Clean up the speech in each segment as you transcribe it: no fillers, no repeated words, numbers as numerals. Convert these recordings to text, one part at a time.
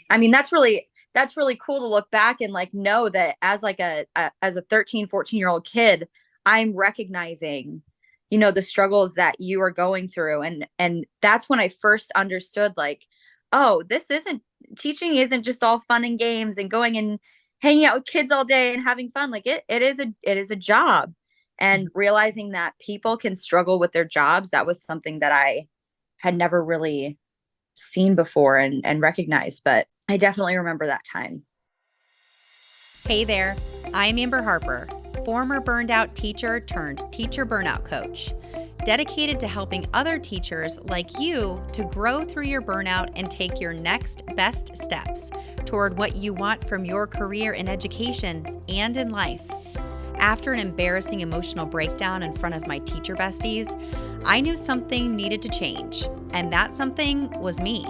I mean, that's really cool to look back and like know that as like as a 13, 14-year-old kid, I'm recognizing, the struggles that you are going through. And that's when I first understood like, oh, this isn't teaching isn't just all fun and games and going and hanging out with kids all day and having fun. Like it is a job. And realizing that people can struggle with their jobs, that was something that I had never really seen before and recognized. But I definitely remember that time. Hey there, I'm Amber Harper, former burned out teacher turned teacher burnout coach, dedicated to helping other teachers like you to grow through your burnout and take your next best steps toward what you want from your career in education and in life. After an embarrassing emotional breakdown in front of my teacher besties, I knew something needed to change, and that something was me.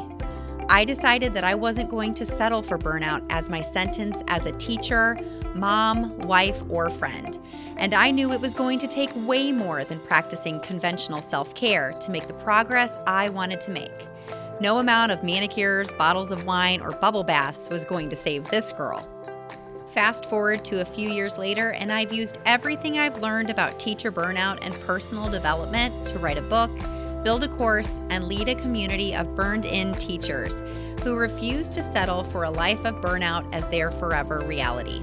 I decided that I wasn't going to settle for burnout as my sentence as a teacher, mom, wife, or friend. And I knew it was going to take way more than practicing conventional self-care to make the progress I wanted to make. No amount of manicures, bottles of wine, or bubble baths was going to save this girl. Fast forward to a few years later, and I've used everything I've learned about teacher burnout and personal development to write a book, build a course, and lead a community of burned-in teachers who refuse to settle for a life of burnout as their forever reality.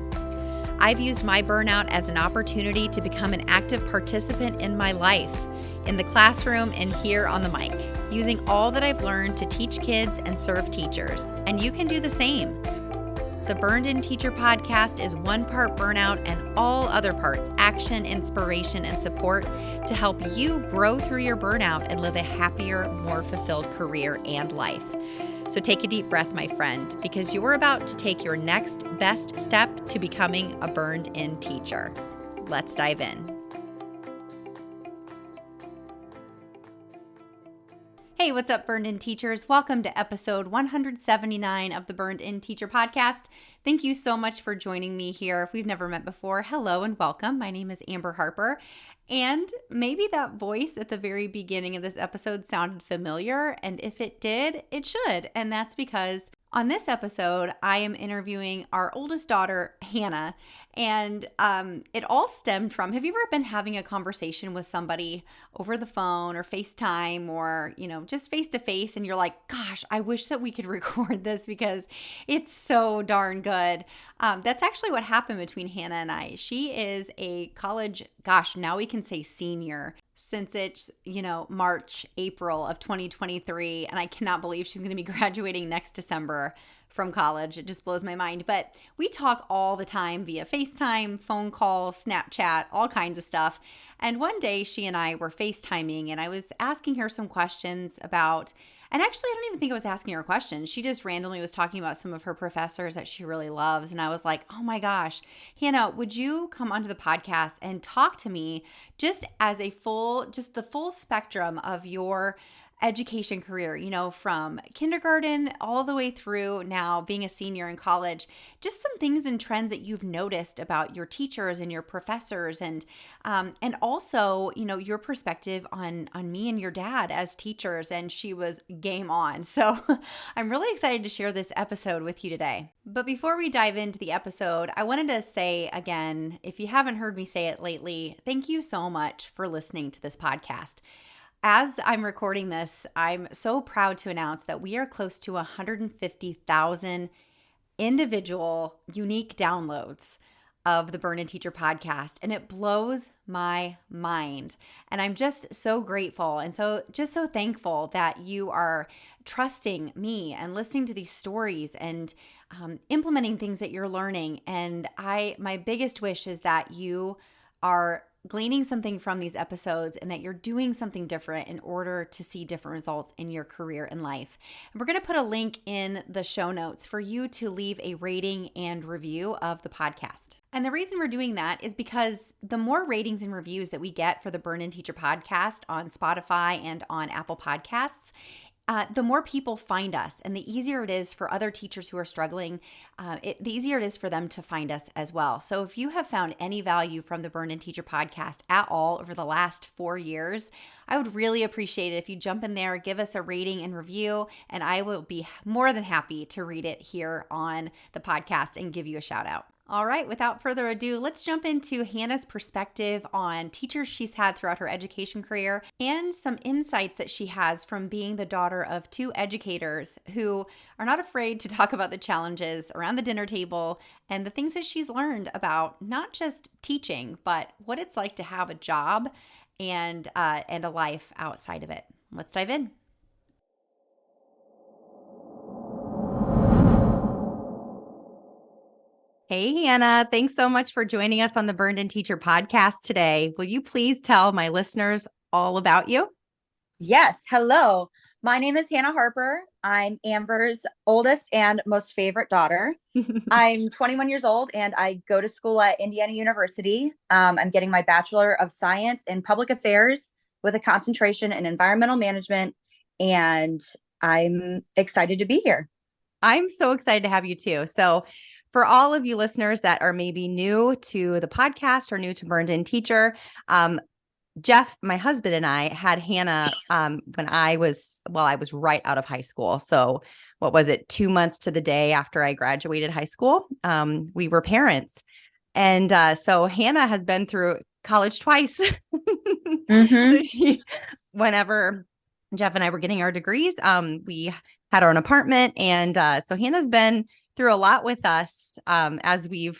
I've used my burnout as an opportunity to become an active participant in my life, in the classroom and here on the mic, using all that I've learned to teach kids and serve teachers, and you can do the same. The Burned In Teacher podcast is one part burnout and all other parts action, inspiration, and support to help you grow through your burnout and live a happier, more fulfilled career and life. So take a deep breath, my friend, because you're about to take your next best step to becoming a burned in teacher. Let's dive in. Hey, what's up, Burned In Teachers? Welcome to episode 179 of the Burned In Teacher podcast. Thank you so much for joining me here. If we've never met before, hello and welcome. My name is Amber Harper, and maybe that voice at the very beginning of this episode sounded familiar, and if it did, it should, and that's because on this episode, I am interviewing our oldest daughter, Hannah, and it all stemmed from, have you ever been having a conversation with somebody over the phone or FaceTime or, just face-to-face, and you're like, gosh, I wish that we could record this because it's so darn good. That's actually what happened between Hannah and I. She is a college, now we can say senior, since it's, March, April of 2023, and I cannot believe she's going to be graduating next December from college. It just blows my mind. But we talk all the time via FaceTime, phone call, Snapchat, all kinds of stuff. And one day she and I were FaceTiming, and I was asking her some questions about, and actually I don't even think I was asking her questions. She just randomly was talking about some of her professors that she really loves. And I was like, oh my gosh, Hannah, would you come onto the podcast and talk to me just as the full spectrum of your education career, from kindergarten all the way through now being a senior in college, just some things and trends that you've noticed about your teachers and your professors and also, your perspective on me and your dad as teachers. And she was game on. So I'm really excited to share this episode with you today. But before we dive into the episode, I wanted to say again, if you haven't heard me say it lately, thank you so much for listening to this podcast. As I'm recording this, I'm so proud to announce that we are close to 150,000 individual unique downloads of the Burn In Teacher podcast, and it blows my mind. And I'm just so grateful and so thankful that you are trusting me and listening to these stories and implementing things that you're learning. And my biggest wish is that you are gleaning something from these episodes and that you're doing something different in order to see different results in your career and life. And we're going to put a link in the show notes for you to leave a rating and review of the podcast. And the reason we're doing that is because the more ratings and reviews that we get for the Burn In Teacher podcast on Spotify and on Apple Podcasts, the more people find us and the easier it is for other teachers who are struggling, the easier it is for them to find us as well. So if you have found any value from the Burn In Teacher podcast at all over the last 4 years, I would really appreciate it if you jump in there, give us a rating and review, and I will be more than happy to read it here on the podcast and give you a shout out. All right, without further ado, let's jump into Hannah's perspective on teachers she's had throughout her education career and some insights that she has from being the daughter of 2 educators who are not afraid to talk about the challenges around the dinner table and the things that she's learned about not just teaching, but what it's like to have a job and a life outside of it. Let's dive in. Hey, Hannah, thanks so much for joining us on the Burned In Teacher podcast today. Will you please tell my listeners all about you? Yes. Hello. My name is Hannah Harper. I'm Amber's oldest and most favorite daughter. I'm 21 years old and I go to school at Indiana University. I'm getting my Bachelor of Science in Public Affairs with a concentration in environmental management. And I'm excited to be here. I'm so excited to have you too. So for all of you listeners that are maybe new to the podcast or new to Burned In Teacher, Jeff, my husband, and I had Hannah when I was right out of high school. So what was it, 2 months to the day after I graduated high school? We were parents. And so Hannah has been through college twice. Mm-hmm. Whenever Jeff and I were getting our degrees, we had our own apartment. And so Hannah's been through a lot with us as we've,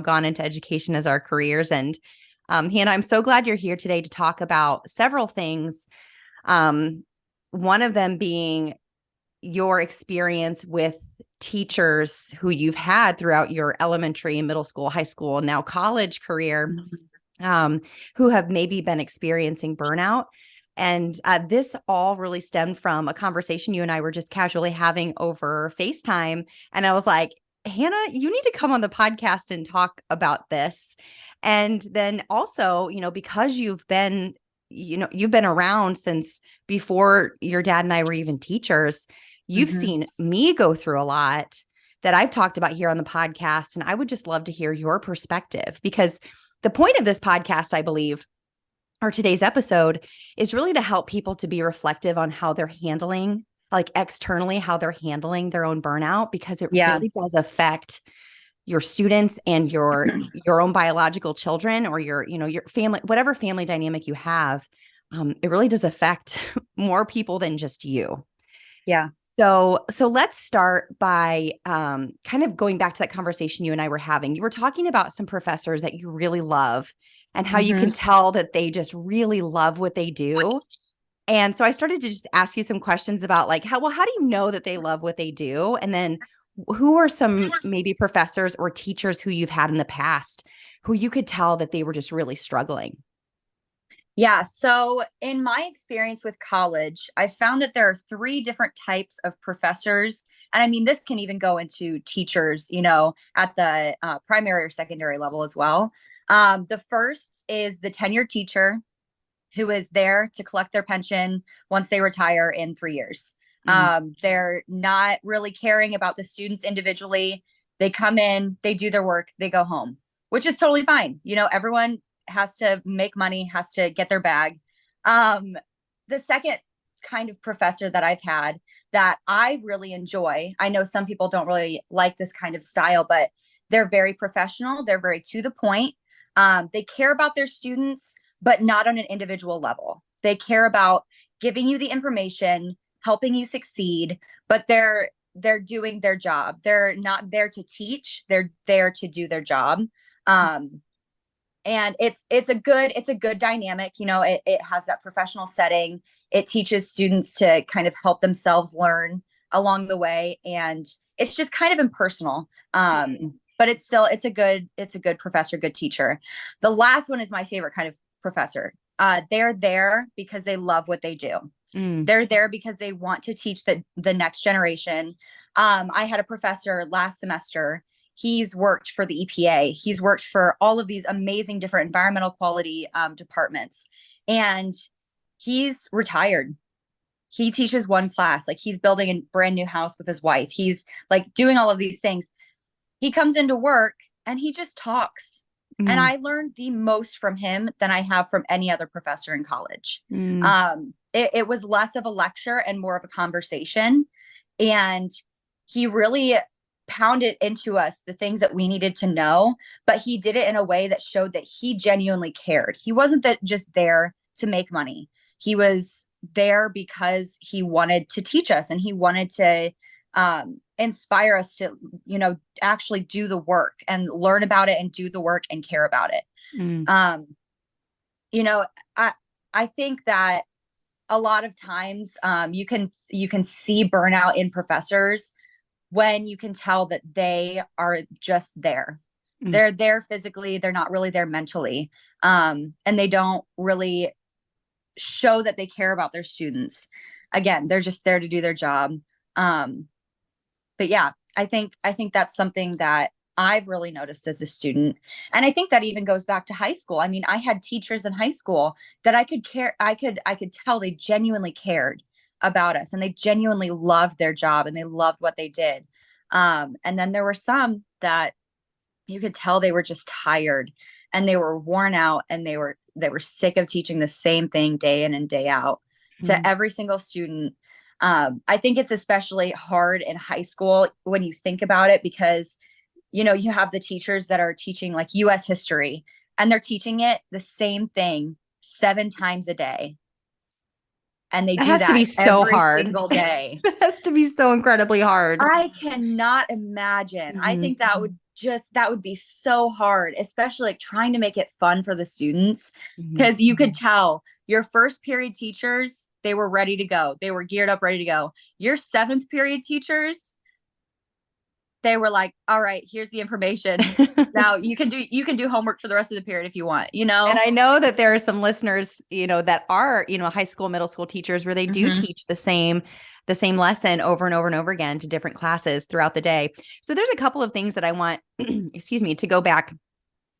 gone into education as our careers. And Hannah, I'm so glad you're here today to talk about several things. One of them being your experience with teachers who you've had throughout your elementary, middle school, high school, now college career, who have maybe been experiencing burnout. And this all really stemmed from a conversation you and I were just casually having over FaceTime. And I was like, Hannah, you need to come on the podcast and talk about this. And then also, because you've been around since before your dad and I were even teachers, you've seen me go through a lot that I've talked about here on the podcast. And I would just love to hear your perspective, because the point of this podcast, I believe, or today's episode, is really to help people to be reflective on how they're handling, like externally, how they're handling their own burnout, because it really does affect your students and your own biological children, or your family, whatever family dynamic you have. It really does affect more people than just you. Yeah. So let's start by kind of going back to that conversation you and I were having. You were talking about some professors that you really love and how you can tell that they just really love what they do. And so I started to just ask you some questions about how do you know that they love what they do? And then who are some maybe professors or teachers who you've had in the past who you could tell that they were just really struggling? Yeah. So in my experience with college, I found that there are 3 different types of professors. And I mean, this can even go into teachers, at the primary or secondary level as well. The first is the tenured teacher who is there to collect their pension once they retire in 3 years. They're not really caring about the students individually. They come in, they do their work, they go home, which is totally fine. Everyone has to make money, has to get their bag. The second kind of professor that I've had that I really enjoy, I know some people don't really like this kind of style, but they're very professional. They're very to the point. They care about their students, but not on an individual level. They care about giving you the information, helping you succeed, but they're doing their job. They're not there to teach. They're there to do their job. And it's a good dynamic. It has that professional setting. It teaches students to kind of help themselves learn along the way. And it's just kind of impersonal. But it's a good professor, good teacher. The last one is my favorite kind of professor. They're there because they love what they do. They're there because they want to teach the next generation. I had a professor last semester. He's worked for the EPA. He's worked for all of these amazing different environmental quality departments. And he's retired. he teaches one class, like he's building a brand new house with his wife. He's like doing all of these things. He comes into work and he just talks. And Mm, I learned the most from him than I have from any other professor in college. mm, It was less of a lecture and more of a conversation. And he really pounded into us the things that we needed to know, but he did it in a way that showed that he genuinely cared. He wasn't that just there to make money. He was there because he wanted to teach us and he wanted to inspire us to, actually do the work and learn about it and do the work and care about it. mm. Um, you know, I I think that a lot of times you can see burnout in professors when you can tell that they are just there. Mm. They're there physically, they're not really there mentally. And they don't really show that they care about their students. Again, they're just there to do their job. Um, but yeah, I think that's something that I've really noticed as a student. And I think that even goes back to high school. I mean, I had teachers in high school that I could tell they genuinely cared about us and they genuinely loved their job and they loved what they did. And then there were some that you could tell they were just tired and they were worn out and they were sick of teaching the same thing day in and day out to Mm. every single student. I think it's especially hard in high school when you think about it because you have the teachers that are teaching like US history and they're teaching it the same thing 7 times a day and they That do has to that be so every hard. single day. That has to be so incredibly hard. I cannot imagine. I Hmm. think that would be so hard, especially like trying to make it fun for the students Hmm. because you could tell your first period teachers, they were ready to go. They were geared up, ready to go. Your seventh period teachers, they were like, "All right, here's the information. Now you can do homework for the rest of the period if you want, you And know?" I know that there are some listeners, that are, high school, middle school teachers where they do Mhm. teach the same lesson over and over and over again to different classes throughout the day. So there's a couple of things that I want, excuse me, to go back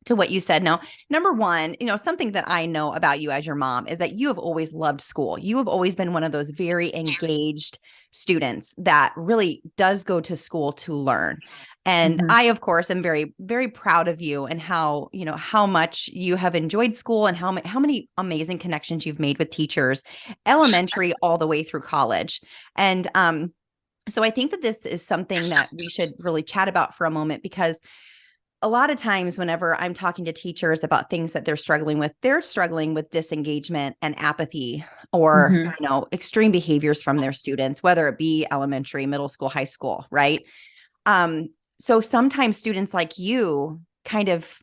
to what you said. Now, number one, something that I know about you as your mom is that you have always loved school. You have always been one of those very engaged students that really does go to school to learn. And Mhm. I, of course, am very, very proud of you and how much you have enjoyed school and how many amazing connections you've made with teachers, elementary all the way through college. And so I think that this is something that we should really chat about for a moment because a lot of times whenever I'm talking to teachers about things that they're struggling with disengagement and apathy or, Mhm. extreme behaviors from their students, whether it be elementary, middle school, high school, right? Um, so sometimes students like you kind of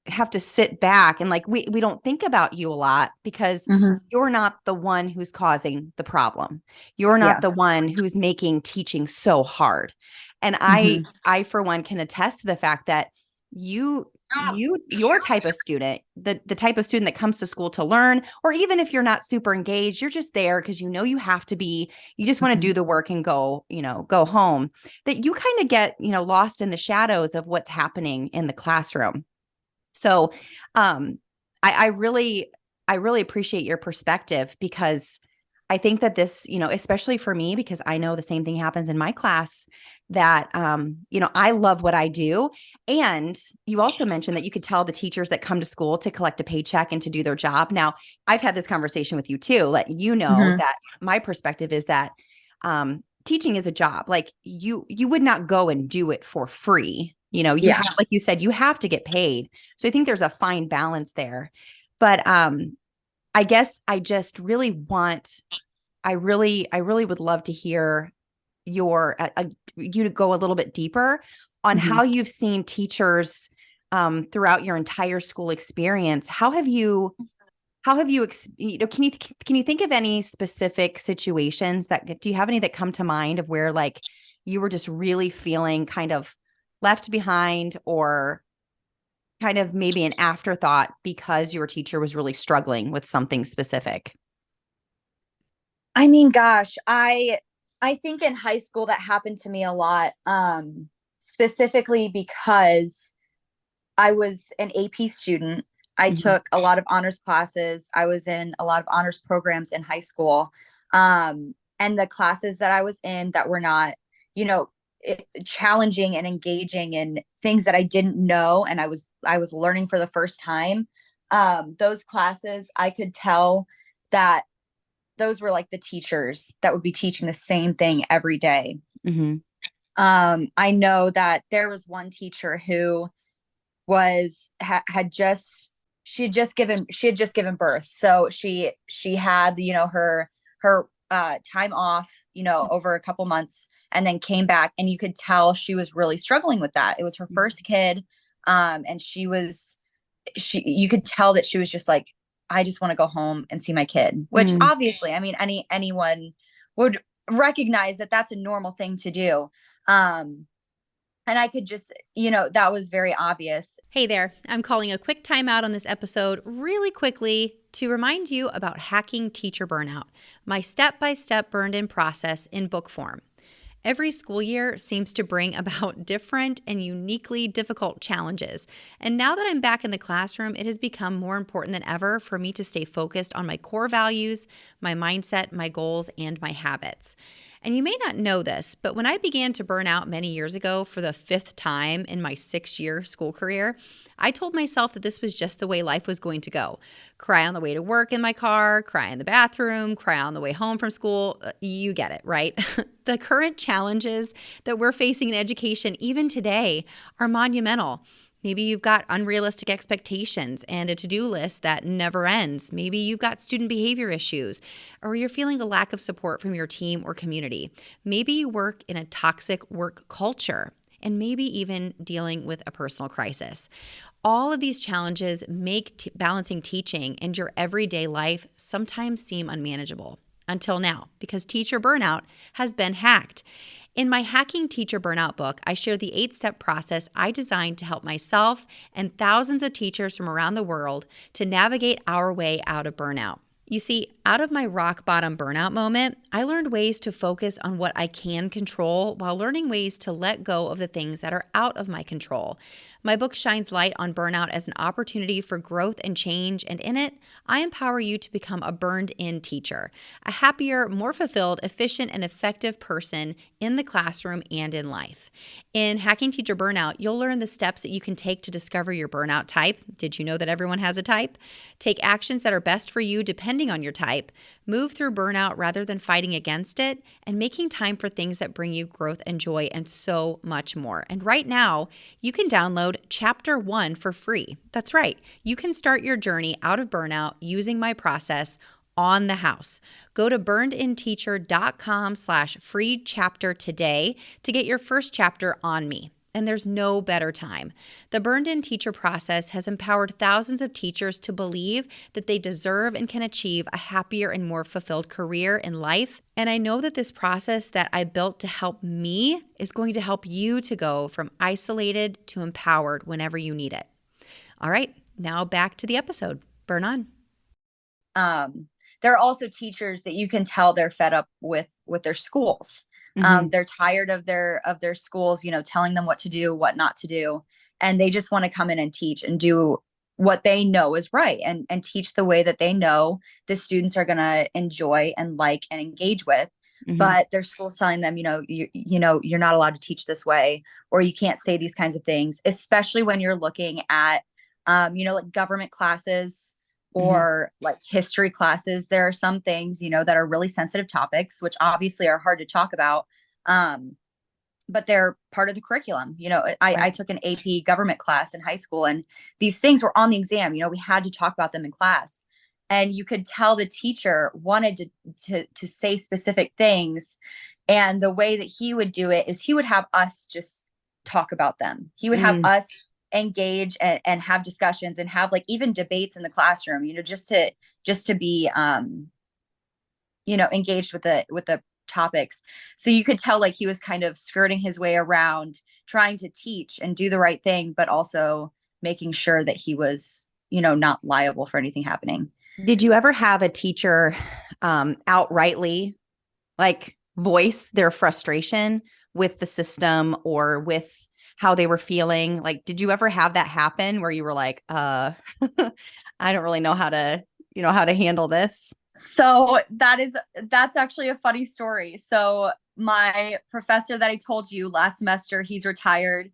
have to sit back and like we don't think about you a lot because Mhm. you're not the one who's causing the problem. You're not Yeah. the one who's making teaching so hard. And I Mhm. I for one can attest to the fact that your type of student, the type of student that comes to school to learn, or even if you're not super engaged, you're just there because you have to be, you just want to Mhm. do the work and go home, that you kind of get, lost in the shadows of what's happening in the classroom. So, um, I really appreciate your perspective because I think that this, especially for me, because I know the same thing happens in my class that, I love what I do. And you also mentioned that you could tell the teachers that come to school to collect a paycheck and to do their job. Now, I've had this conversation with you too, let you know Mhm. that my perspective is that, teaching is a job. Like you would not go and do it for free. You Yeah. have, like you said, you have to get paid. So I think there's a fine balance there. But I guess I really would love to hear you to go a little bit deeper on Mhm. how you've seen teachers throughout your entire school experience. Can you think of any specific situations do you have any that come to mind of where like you were just really feeling kind of left behind or kind of maybe an afterthought because your teacher was really struggling with something specific? I mean, gosh, I think in high school that happened to me a lot, specifically because I was an AP student. I Mhm. took a lot of honors classes. I was in a lot of honors programs in high school. And the classes that I was in that were not, you know, challenging and engaging in things that I didn't know and I was learning for the first time. Those classes, I could tell that those were like the teachers that would be teaching the same thing every day. Mm-hmm. I know that there was one teacher who had just she had just given birth, so she had, her time off, over a couple months, and then came back, and you could tell she was really struggling with that. It was her first kid, and she you could tell that she was just like, I just want to go home and see my kid, which Mm. obviously, I mean, anyone would recognize that that's a normal thing to do. um and I could just, that was very obvious. Hey there, I'm calling a quick timeout on this episode really quickly to remind you about hacking teacher burnout, my step-by-step burned-in process in book form. Every school year seems to bring about different and uniquely difficult challenges. And now that I'm back in the classroom, it has become more important than ever for me to stay focused on my core values, my mindset, my goals, and my habits. And you may not know this, but when I began to burn out many years ago for the 5th time in my 6-year school career, I told myself that this was just the way life was going to go. Cry on the way to work in my car, cry in the bathroom, cry on the way home from school. You get it, right? The current challenges that we're facing in education, even today, are monumental. Maybe you've got unrealistic expectations and a to-do list that never ends. Maybe you've got student behavior issues, or you're feeling a lack of support from your team or community. Maybe you work in a toxic work culture, and maybe even dealing with a personal crisis. All of these challenges make balancing teaching and your everyday life sometimes seem unmanageable. Until now, because teacher burnout has been hacked. In my Hacking Teacher Burnout book, I share the 8-step process I designed to help myself and thousands of teachers from around the world to navigate our way out of burnout. You see, out of my rock bottom burnout moment, I learned ways to focus on what I can control while learning ways to let go of the things that are out of my control. My book shines light on burnout as an opportunity for growth and change, and in it, I empower you to become a burned-in teacher, a happier, more fulfilled, efficient, and effective person in the classroom and in life. In Hacking Teacher Burnout, you'll learn the steps that you can take to discover your burnout type. Did you know that everyone has a type? Take actions that are best for you depending on your type, move through burnout rather than fighting against it, and making time for things that bring you growth and joy, and so much more. And right now, you can download Chapter 1 for free. That's right. You can start your journey out of burnout using my process on the house. Go to burnedinteacher.com/free chapter today to get your first chapter on me. And there's no better time. The Burned In Teacher process has empowered thousands of teachers to believe that they deserve and can achieve a happier and more fulfilled career in life. And I know that this process that I built to help me is going to help you to go from isolated to empowered whenever you need it. All right, now back to the episode. Burn on. There are also teachers that you can tell they're fed up with their schools. They're tired of their schools, telling them what to do, what not to do. And they just want to come in and teach and do what they know is right, and teach the way that they know the students are going to enjoy and like and engage with. But their school's telling them, you're not allowed to teach this way, or you can't say these kinds of things, especially when you're looking at, like government classes or like history classes. There are some things, that are really sensitive topics, which obviously are hard to talk about. But they're part of the curriculum. I took an AP government class in high school, and these things were on the exam. We had to talk about them in class, and you could tell the teacher wanted to say specific things. And the way that he would do it is he would have us just talk about them. He would have us engage and have discussions and have like even debates in the classroom, just to be, engaged with the topics. So you could tell like he was kind of skirting his way around trying to teach and do the right thing, but also making sure that he was, not liable for anything happening. Did you ever have a teacher outrightly like voice their frustration with the system or with how they were feeling? Like, did you ever have that happen where you were like, I don't really know how to handle this? So that's actually a funny story. So my professor that I told you last semester, he's retired.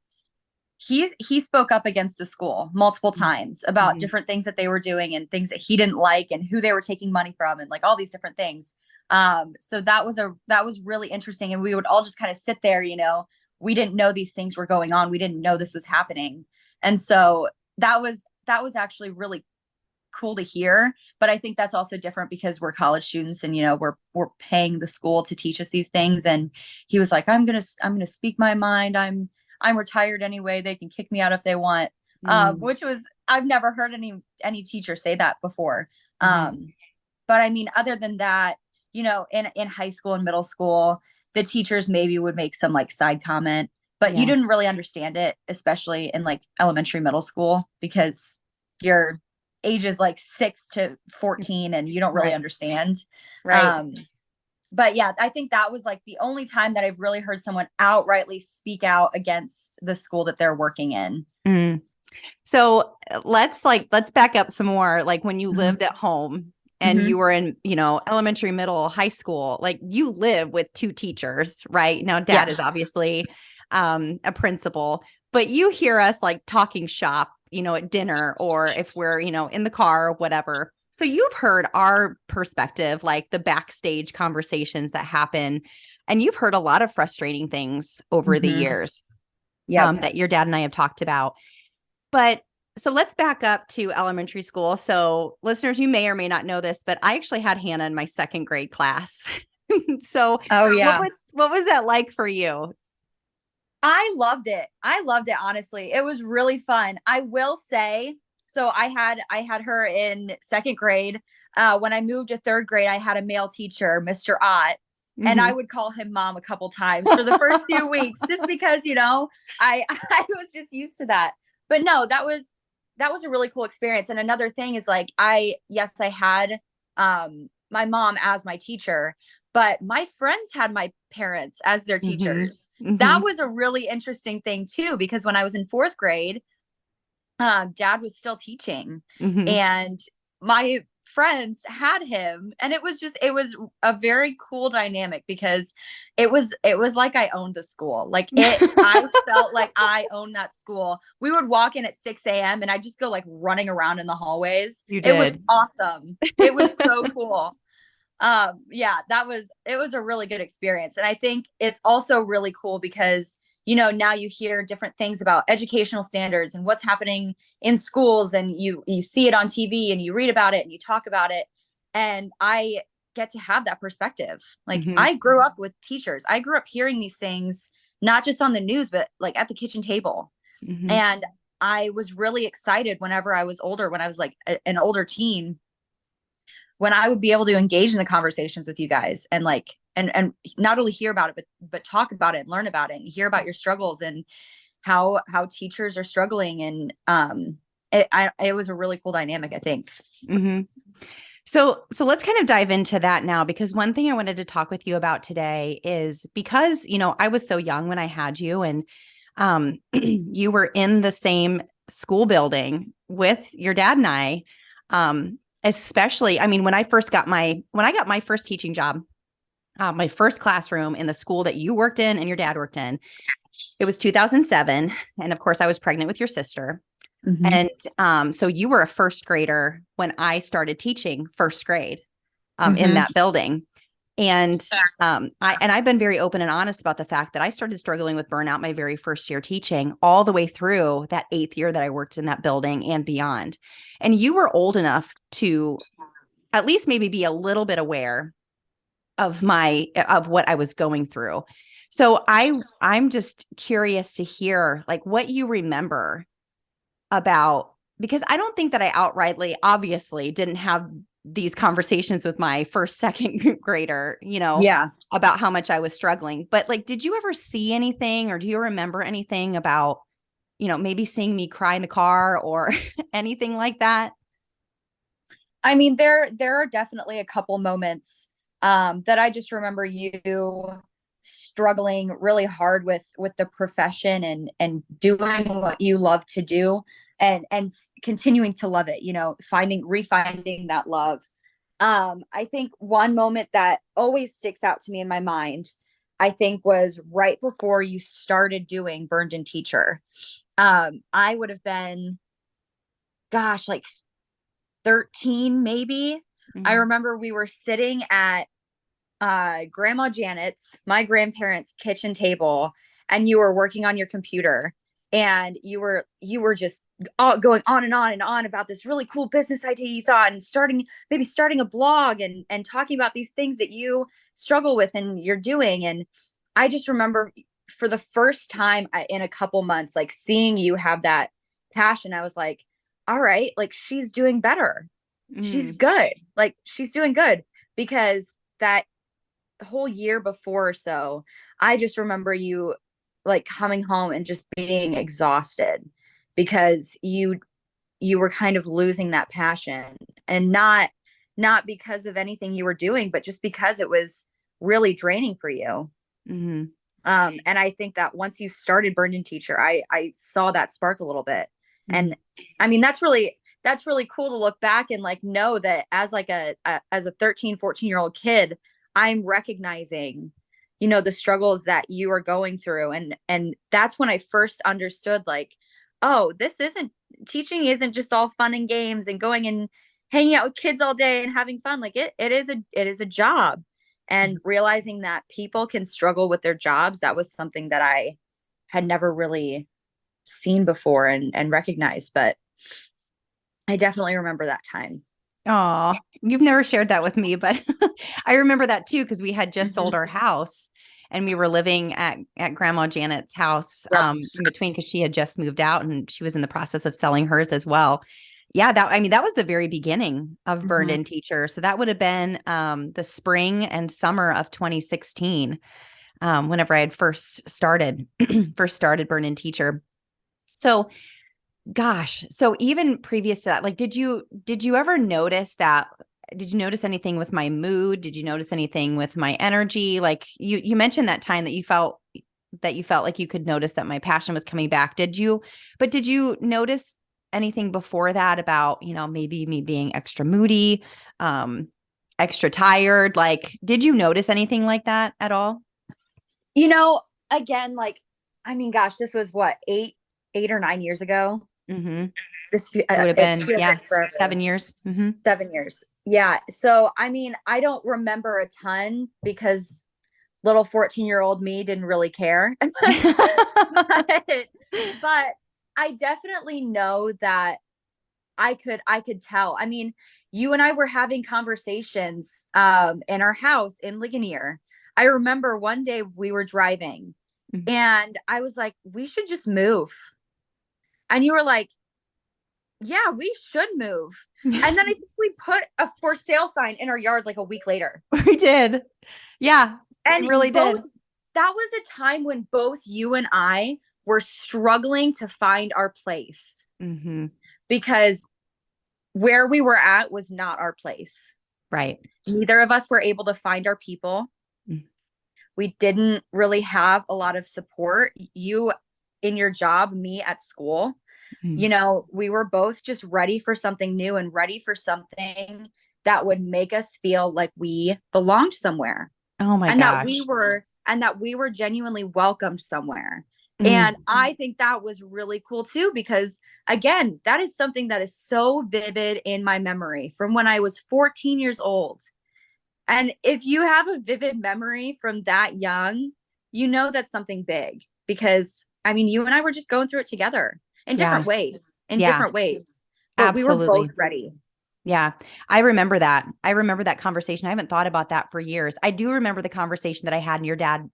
He spoke up against the school multiple times about Mm-hmm. different things that they were doing and things that he didn't like and who they were taking money from and like all these different things. So that was really interesting. And we would all just kind of sit there, we didn't know these things were going on. We didn't know this was happening. And so that was actually really cool to hear. But I think that's also different because we're college students and we're paying the school to teach us these things. And he was like, I'm gonna speak my mind. I'm retired anyway. They can kick me out if they want. Mm-hmm. Which was I've never heard any teacher say that before. Mm-hmm. But I mean, other than that, in high school and middle school, the teachers maybe would make some like side comment, but you Yeah. didn't really understand it, especially in like elementary, middle school, because you're ages like 6 to 14 and you don't really Right. understand. Right. Um, but yeah, I think that was like the only time that I've really heard someone outrightly speak out against the school that they're working in. Mm. So let's back up some more. Like when you Mhm. lived at home and Mhm. you were in, elementary, middle, high school, like you live with two teachers, right? Now dad is Yes. obviously a principal, but you hear us like talking shop, at dinner or if we're, in the car or whatever. So you've heard our perspective, like the backstage conversations that happen, and you've heard a lot of frustrating things over the Mhm. years Yep. that your dad and I have talked about. But so let's back up to elementary school. So, listeners, you may or may not know this, but I actually had Hannah in my second grade class. So, Oh what yeah. was that like for you? I loved it. I loved it, honestly. It was really fun. I will say, so I had her in second grade. When I moved to third grade, I had a male teacher, Mr. Ott, and I Hmm. would call him mom a couple times for the first few weeks, just because, I I was just used to that. But no, that was a really cool experience. And another thing is like I had my mom as my teacher, but my friends had my parents as their Hmm. teachers. That Hmm. was a really interesting thing too, because when I was in fourth grade, dad was still teaching, Hmm. and my friends had him, and it was a very cool dynamic because it was like I owned the school. Like I felt like I owned that school. We would walk in at 6 a.m. and I'd just go like running around in the hallways. You It was did. awesome. It was so cool. Yeah, it was a really good experience. And I think it's also really cool because now you hear different things about educational standards and what's happening in schools, and you see it on TV and you read about it and you talk about it, and I get to have that perspective. Like, Hmm. I grew up with teachers. I grew up hearing these things not just on the news but like at the kitchen table. Hmm. And I was really excited whenever I was older, when I was like an older teen, when I would be able to engage in the conversations with you guys and like and not only hear about it but talk about it and learn about it and hear about your struggles and how teachers are struggling. And it was a really cool dynamic, I think. Hmm. So let's kind of dive into that now, because one thing I wanted to talk with you about today is because, I was so young when I had you, and you were in the same school building with your dad and I. Especially, I mean, when I got my first teaching job, my first classroom in the school that you worked in and your dad worked in, it was 2007, and of course I was pregnant with your sister. Mm-hmm. And so you were a first grader when I started teaching first grade in Mm-hmm. that building. And I've been very open and honest about the fact that I started struggling with burnout my very first year teaching, all the way through that 8th year that I worked in that building and beyond. And you were old enough to at least maybe be a little bit aware of what I was going through. So I'm just curious to hear like what you remember about, because I don't think that I outrightly obviously didn't have these conversations with my first, second grader, Yeah. about how much I was struggling. But like, did you ever see anything, or do you remember anything about, maybe seeing me cry in the car or anything like that? I mean, there are definitely a couple moments that I just remember you struggling really hard with the profession and doing what you love to do, and continuing to love it, finding refinding that love. I think one moment that always sticks out to me in my mind, I think was right before you started doing Burned In Teacher. I would have been, gosh, like 13 maybe. I Mm-hmm. remember we were sitting at Grandma Janet's, my grandparents' kitchen table, and you were working on your computer, and you were just all going on and on about this really cool business idea you thought, and starting a blog, and talking about these things that you struggle with and you're doing. And I just remember for the first time in a couple months, like seeing you have that passion. I was like, all right, like she's doing better. She's Mm-hmm. good. Like she's doing good, because that whole year before or so, I just remember you like coming home and just being exhausted, because you were kind of losing that passion, and not because of anything you were doing, but just because it was really draining for you. Mm-hmm. And I think that once you started Burned In Teacher, I saw that spark a little bit. And I mean, that's really cool to look back and like know that as like as a 13, 14-year-old kid, I'm recognizing, the struggles that you are going through. And that's when I first understood, like, oh, this isn't teaching isn't just all fun and games and going and hanging out with kids all day and having fun. Like it is a job. And realizing that people can struggle with their jobs, that was something that I had never really seen before and recognized. But I definitely remember that time. Oh, you've never shared that with me, but I remember that too, because we had just sold Mhm. our house and we were living at Grandma Janet's house Yes. in between because she had just moved out and she was in the process of selling hers as well. Yeah, that was the very beginning of Burned Mhm. In Teacher. So that would have been the spring and summer of 2016, whenever I had first started Burned In Teacher. So gosh. So even previous to that, like, did you ever notice that? Did you notice anything with my mood? Did you notice anything with my energy? Like you mentioned that time that you felt like you could notice that my passion was coming back. Did you notice anything before that about, maybe me being extra moody, um, extra tired? Like, did you notice anything like that at all? You know, again, like, I mean, gosh, this was what, 8 or 9 years ago. Mm-hmm. It would have It been, feels like yes, forever. 7 years. Mm-hmm. 7 years. Yeah. So, I mean, I don't remember a ton because little 14-year-old me didn't really care. but, but I definitely know that I could tell. I mean, you and I were having conversations in our house in Ligonier. I remember one day we were driving and I was like, we should just move. And you were like, yeah, we should move. And then I think we put a for sale sign in our yard like a week later. We did. Yeah, we And really did. that was a time when both you and I were struggling to find our place, Hmm. because where we were at was not our place. Right. Neither of us were able to find our people. We didn't really have a lot of support. You in your job, me at school. Mhm. We were both just ready for something new and ready for something that would make us feel like we belonged somewhere, Oh my and that we gosh. were and that we were genuinely welcomed somewhere. And Mm. I think that was really cool too, because again, that is something that is so vivid in my memory from when I was 14 years old. And if you have a vivid memory from that young, that's something big, because I mean, you and I were just going through it together Yeah. in Yeah. different ways, but we were both Absolutely. ready. Yeah. I remember that. I remember that conversation. I haven't thought about that for years. I do remember the conversation that I had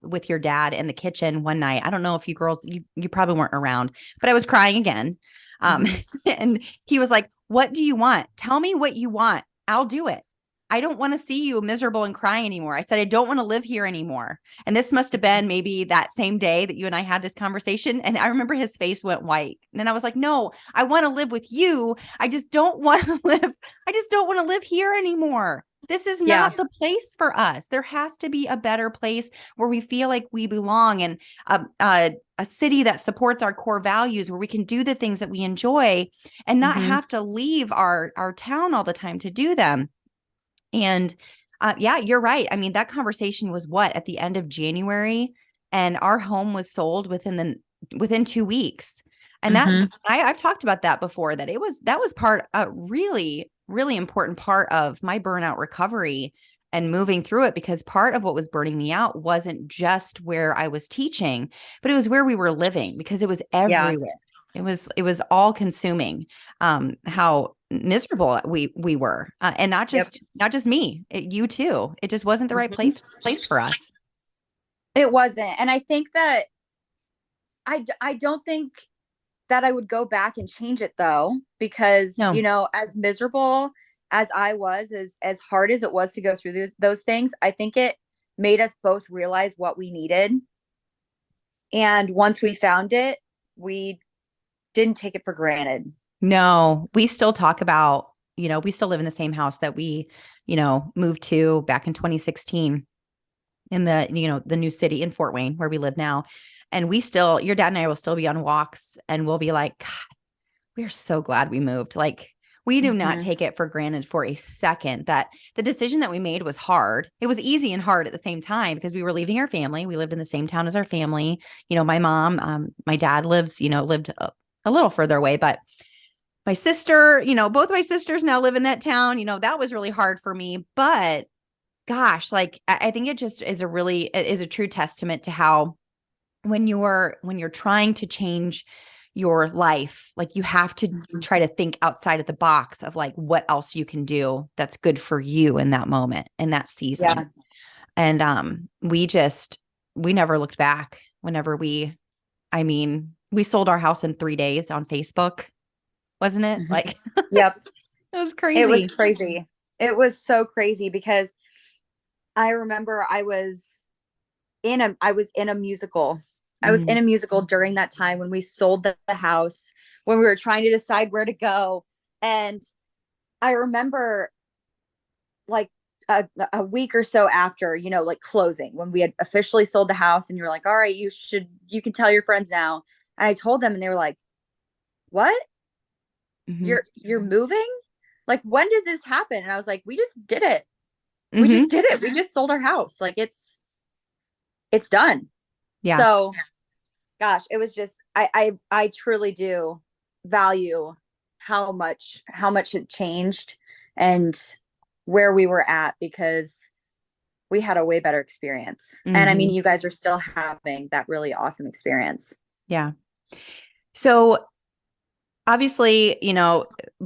with your dad in the kitchen one night. I don't know if you girls, you probably weren't around, but I was crying again. Um, Mhm. and he was like, "What do you want? Tell me what you want. I'll do it. I don't want to see you miserable and crying anymore." I said, "I don't want to live here anymore." And this must have been maybe that same day that you and I had this conversation. And I remember his face went white. And then I was like, "No, I want to live with you. I just don't want to live I just don't want to live here anymore. This is Yeah. not the place for us. There has to be a better place where we feel like we belong, and a city that supports our core values, where we can do the things that we enjoy and not Hmm. have to leave our town all the time to do them." And yeah, you're right. I mean, that conversation was what, at the end of January, and our home was sold within 2 weeks. And Mm-hmm. I've talked about that before, that was part a really, really important part of my burnout recovery and moving through it, because part of what was burning me out wasn't just where I was teaching, but it was where we were living, because it was Yeah. everywhere. It was all consuming. How miserable we were, and Yep. not just me, you too. It just wasn't the right Mhm. place for us. It wasn't. And I think that I don't think that I would go back and change it though, because, No, as miserable as I was, as hard as it was to go through those things, I think it made us both realize what we needed. And once we found it, we didn't take it for granted. no, we still talk about, we still live in the same house that we, moved to back in 2016, in the new city in Fort Wayne, where we live now. And your dad and I will still be on walks, and we'll be like, God, we're so glad we moved. Like, we do not Mm-hmm. take it for granted for a second that the decision that we made was hard. It was easy and hard at the same time, because we were leaving our family. We lived in the same town as our family. My dad lived a little further away, but my sister, both my sisters now live in that town. That was really hard for me. But gosh, like, I think it just is a true testament to how, when you're trying to change your life, like, you have to Mm-hmm. try to think outside of the box of, like, what else you can do that's good for you in that moment, in that season. Yeah. And we never looked back. I mean, we sold our house in 3 days on Facebook, wasn't it? Mm-hmm. Like, Yep. it was It was crazy. crazy. It was so crazy because I remember I was in a musical. I was in Mhm. a musical during that time when we sold the house, when we were trying to decide where to go. And I remember, like, a week or so after, like closing, when we had officially sold the house, and you're like, all right, you can tell your friends now. And I told them, and they were like, what? Mhm. You're moving? Like, when did this happen? And I was like, we just did it. We just Mhm. did it. We just sold our house. Like, it's done. Yeah. So gosh, it was just, I truly do value how much it changed, and where we were at, because we had a way better experience. And I mean, Mhm. you guys are still having that really awesome experience. Yeah. So, obviously,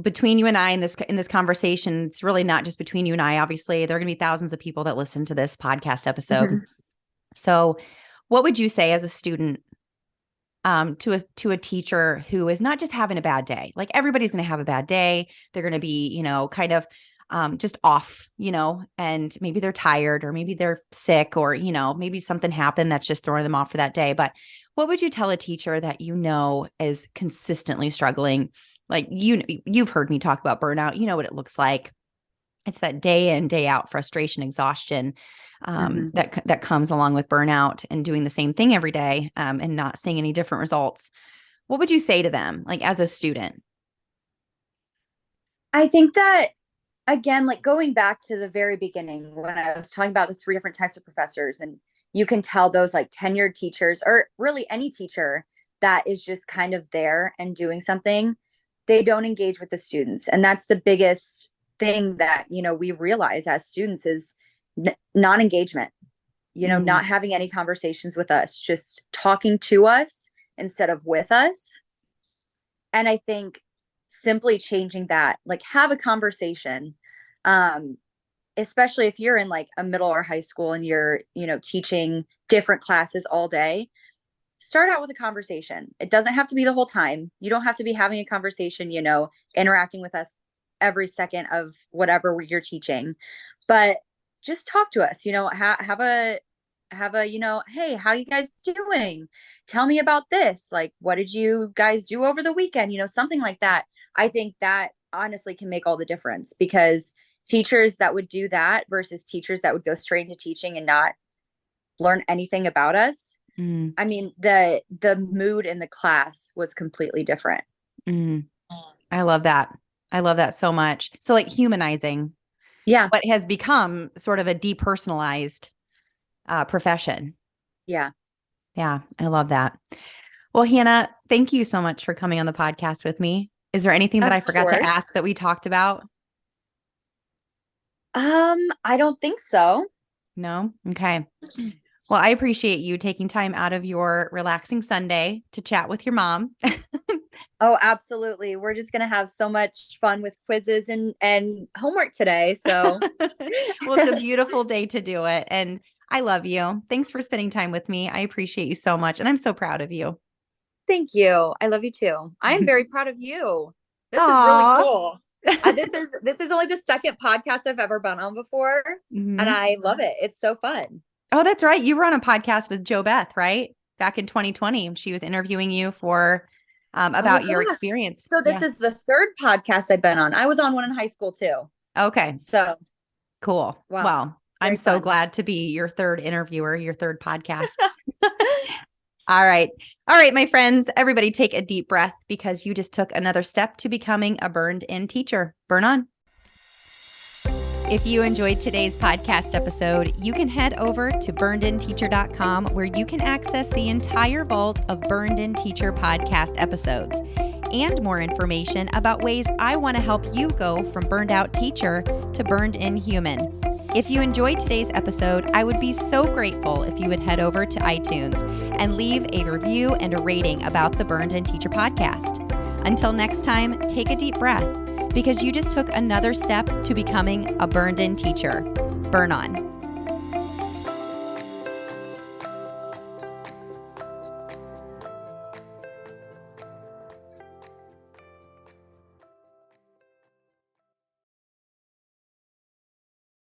between you and I, in this conversation, it's really not just between you and I. Obviously, there are going to be thousands of people that listen to this podcast episode. Mhm. So, what would you say as a student, to a teacher who is not just having a bad day? Like, everybody's going to have a bad day. They're going to be, kind of, just off, and maybe they're tired, or maybe they're sick, or, maybe something happened that's just throwing them off for that day. But what would you tell a teacher that is consistently struggling? Like, you've heard me talk about burnout. You know what it looks like. It's that day in, day out frustration, exhaustion, Mhm. that comes along with burnout, and doing the same thing every day, and not seeing any different results. What would you say to them, like, as a student? I think that, again, like, going back to the very beginning when I was talking about the three different types of professors, and you can tell those, like, tenured teachers, or really any teacher that is just kind of there and doing something, they don't engage with the students. And that's the biggest thing that, we realize as students is non-engagement, Mm, not having any conversations with us, just talking to us instead of with us. And I think simply changing that, like, have a conversation. Um, Especially if you're in, like, a middle or high school, and you're, teaching different classes all day, start out with a conversation. It doesn't have to be the whole time. You don't have to be having a conversation, interacting with us every second of whatever you're teaching, but just talk to us, have a, hey, how you guys doing? Tell me about this. Like, what did you guys do over the weekend? Something like that. I think that honestly can make all the difference, because teachers that would do that versus teachers that would go straight into teaching and not learn anything about us. mm, I mean, the mood in the class was completely different. mm. I love that. I love that so much. So, like, humanizing. Yeah. what has become sort of a depersonalized profession. Yeah. Yeah, I love that. Well, Hannah, thank you so much for coming on the podcast with me. Is there anything that Of I forgot to ask course. that we talked about? I don't think so. No? Okay. Well, I appreciate you taking time out of your relaxing Sunday to chat with your mom. Oh, absolutely. We're just going to have so much fun with quizzes and homework today. So Well, it's a beautiful day to do it. And I love you. Thanks for spending time with me. I appreciate you so much. And I'm so proud of you. thank you. I love you too. I am very proud of you. This is really Aw. cool. This is only the second podcast I've ever been on before, and Mhm. I love it. It's so fun. Oh, that's right. You were on a podcast with Jo Beth, right? Back in 2020. She was interviewing you for Oh about your gosh. experience. So this Yeah. is the third podcast I've been on. I was on one in high school too. Okay. So Cool. wow, Well, I'm very so fun. glad to be your third interviewer, your third podcast. All right. All right, my friends, everybody take a deep breath because you just took another step to becoming a burned in teacher. Burn on. If you enjoyed today's podcast episode, you can head over to burnedinteacher.com where you can access the entire vault of Burned In Teacher podcast episodes and more information about ways I want to help you go from burned out teacher to burned in human. If you enjoyed today's episode, I would be so grateful if you would head over to iTunes and leave a review and a rating about the Burned In Teacher podcast. Until next time, take a deep breath because you just took another step to becoming a burned in teacher. Burn on.